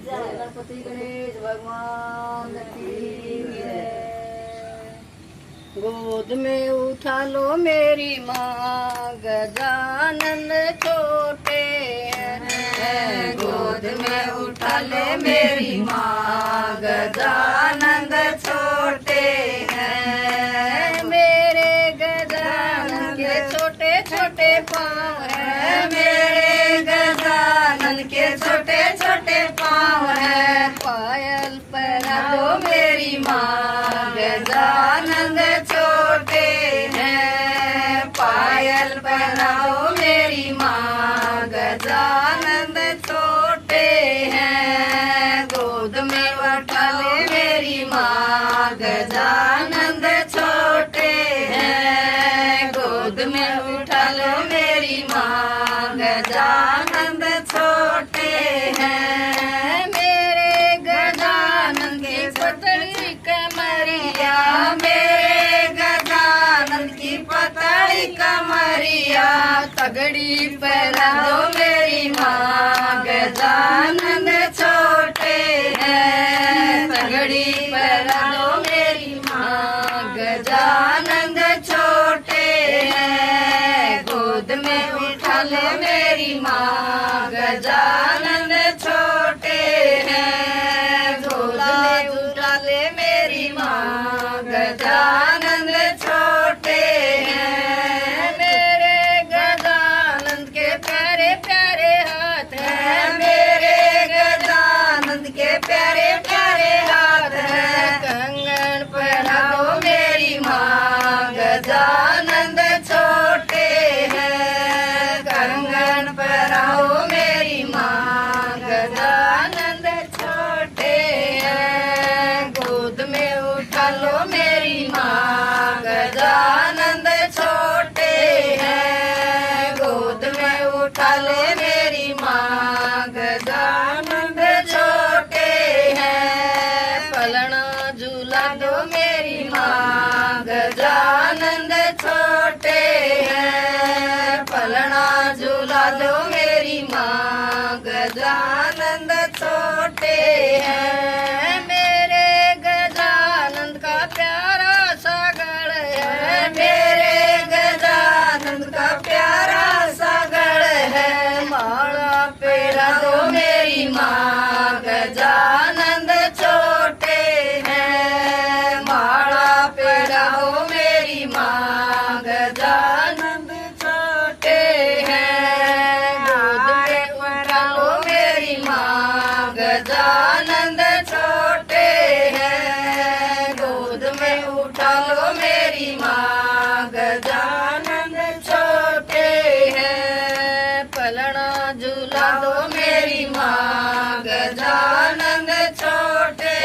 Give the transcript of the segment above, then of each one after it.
गणपति गणेश भगवान की जय। गोद में उठा लो मेरी माँ, गजानन छोटे हैं। गोद में उठा ले मेरी माँ, गजानन छोटे हैं। मेरे गजानन के छोटे छोटे पाँव हैं। मेरे गजानन के छोटे छोटे पाँव हैं। पायल पहना दो मेरी माँ, गजानन छोटे हैं। पायल पहनाओ मेरी माँ, गजानन छोटे हैं। गोद में उठा ले मेरी माँ, गजानन छोटे हैं। गोद में उठा लो मेरी माँ, गजानन छोटे हैं। मेरे गजानन की पतली कमरिया, मेरे गजानन की पतली कमरिया। तगड़ी पहना दो मेरी माँ, गजानन छोटे हैं। तगड़ी पहना दो मेरी माँ, गजानन छोटे हैं। गोद में उठा ले मेरी माँ, गजानन छोटे हैं। गोद में उठा ले मेरी माँ, गजानन छोटे हैं। मेरे गजानन के प्यारे प्यारे हाथ हैं। मेरे गजानन के प्यारे प्यारे हाथ हैं। कंगन पहना दो मेरी माँ, गजानन छोटे हैं। कंगन पहनाओ मेरी माँ, गजानन छोटे हैं। गोद में उठा लो मेरी माँ, गजानन छोटे हैं। गोद में उठा ले मेरी माँ, गजानन छोटे हैं। पलना झूला दो मेरी माँ, गजानन छोटे हैं। पलना झूला दो मेरी माँ, गजानन छोटे हैं। मेरे गजानन का प्यारा सा गढ़ है। मेरे गजानन का प्यारा सा गढ़ है। माला पेरा दो मेरी माँ, गजानन छोटे हैं। माला पेरा हो मेरी माँ, गजानन छोटे हैं। गोद में उठा लो मेरी माँ, गजानन छोटे हैं। गोद में उठा लो मेरी माँ, गजानन छोटे हैं। पलना झूला दो मेरी माँ, गजानन छोटे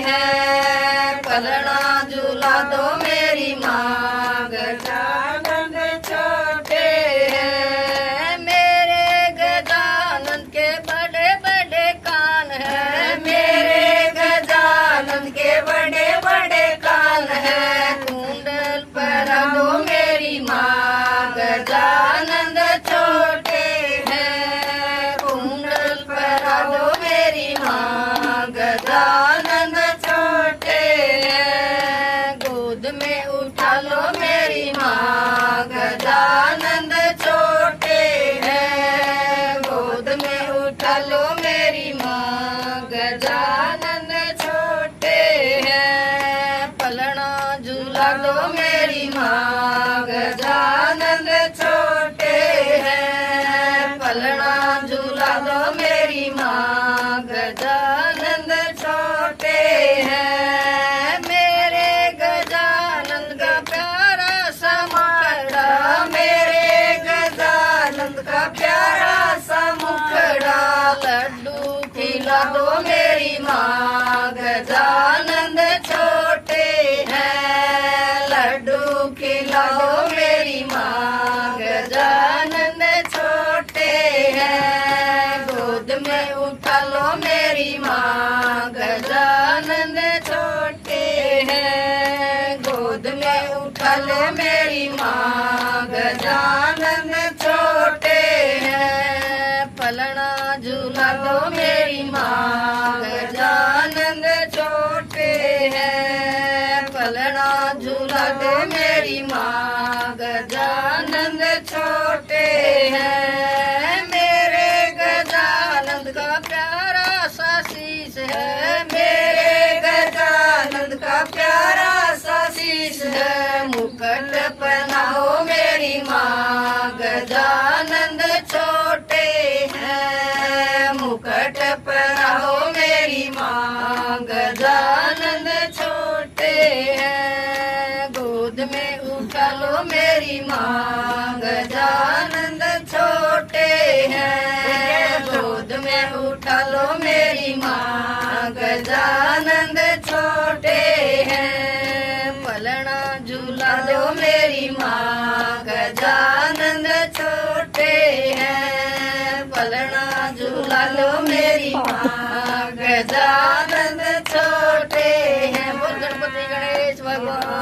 हैं। पलना झूला दो मेरी माँ, गजानन छोटे हैं। मेरे गजानन के बड़े बड़े कान हैं। मेरे गजानन के बड़े बड़े कान हैं। कुंडल पहना दो मेरी माँ, गजानन छोटे हैं। कुंडल पहना दो मेरी माँ, गजानन छोटे हैं। गोद में उठा लो मेरी माँ, गजानन छोटे हैं। गोद में उठा लो मेरी माँ, गजानन छोटे हैं। पलना झूला दो मेरी माँ, गजानन छोटे हैं। पलना झूला दो मेरी माँ, गजानन छोटे हैं। मेरे गजानन का प्यारा सा मुखड़ा, मेरे गजानन का प्यारा सा मुखड़ा। लड्डू खिला दो मेरी माँ, गजानन छोटे हैं। लड्डू खिला दो मेरी माँ, गजानन छोटे हैं। गोद में उठा लो मेरी माँ, गजानन छोटे हैं। गोद में उठा ले मेरी माँ, गजानन छोटे हैं। पलना झूला दो मेरी माँ, सा शीश है, मेरे गजानंद का प्यारा सा शीश है। मुकुट पहनाओ मेरी माँ, गजानंद छोटे हैं। मुकुट पहनाओ मेरी माँ, गजानंद छोटे हैं। गोद में उठा लो मेरी माँ, गजानंद छोटे हैं। गोद में उठा लो मेरी माँ, गजानंद छोटे हैं। पलना झूला लो मेरी माँ, गजानंद छोटे हैं। पलना झूला लो मेरी माँ, गजानंद छोटे हैं। बोल गणपति गणेश भगवान।